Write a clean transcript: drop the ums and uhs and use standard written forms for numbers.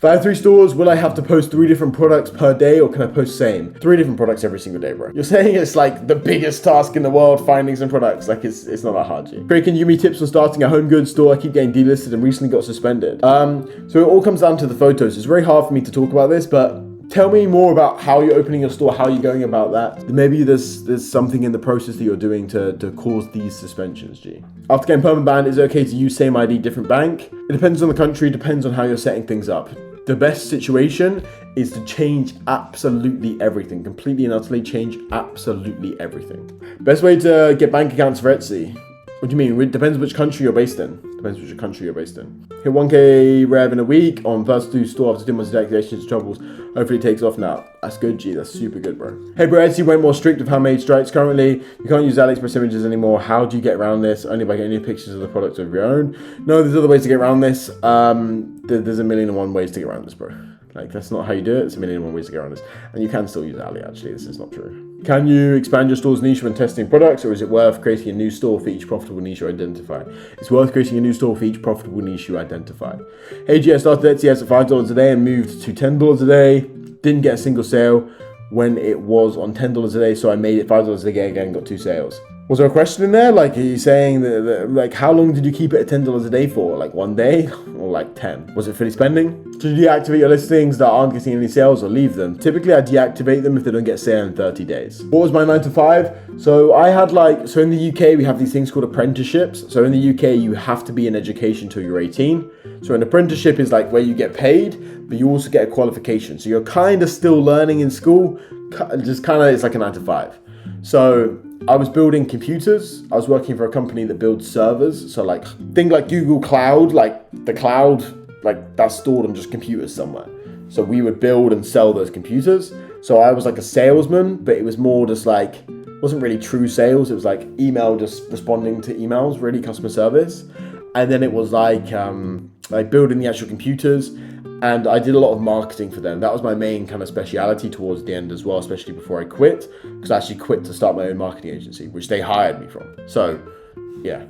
If I have 3 stores, will I have to post 3 different products per day, or can I post same? 3 different products every single day, bro. You're saying it's like the biggest task in the world, finding some products. Like it's not that hard, G. Craig, can you give me tips on starting a home goods store? I keep getting delisted and recently got suspended. So it all comes down to the photos. It's very hard for me to talk about this, but tell me more about how you're opening your store, how you're going about that. Maybe there's something in the process that you're doing to cause these suspensions, G. After getting permanent banned, is it okay to use same ID, different bank? It depends on the country, depends on how you're setting things up. The best situation is to change absolutely everything, completely and utterly change absolutely everything. Best way to get bank accounts for Etsy. What do you mean? It depends which country you're based in. Depends which country you're based in. Hit 1K rev in a week on first 2 store after 2 months of deactivations troubles. Hopefully it takes off now. That's good, G. That's super good, bro. Hey, bro, Etsy went more strict with handmade strikes. Currently, you can't use AliExpress images anymore. How do you get around this? Only by getting any pictures of the products of your own. No, there's other ways to get around this. There's a million and one ways to get around this, bro. Like, that's not how you do it. It's a million and one ways to get around this. And you can still use Ali, actually. This is not true. Can you expand your store's niche when testing products, or is it worth creating a new store for each profitable niche you identify? It's worth creating a new store for each profitable niche you identify. Hey, G, I started Etsy at $5 a day and moved to $10 a day. Didn't get a single sale when it was on $10 a day, so I made it $5 a day again and got 2 sales. Was there a question in there? Like, are you saying that like, how long did you keep it at $10 a day for? Like 1 day or like 10? Was it fully spending? Should you deactivate your listings that aren't getting any sales or leave them? Typically, I deactivate them if they don't get sale in 30 days. What was my 9 to 5? So I had so in the UK, we have these things called apprenticeships. So in the UK, you have to be in education till you're 18. So an apprenticeship is like where you get paid, but you also get a qualification. So you're kind of still learning in school, just kind of, it's like a 9 to 5. So I was building computers. I was working for a company that builds servers. So like, think like Google Cloud, like the cloud, like that's stored on just computers somewhere. So we would build and sell those computers. So I was like a salesman, but it was more just like, wasn't really true sales. It was like email, just responding to emails, really customer service. And then it was like building the actual computers. And I did a lot of marketing for them. That was my main kind of speciality towards the end as well, especially before I quit, because I actually quit to start my own marketing agency, which they hired me from. So yeah.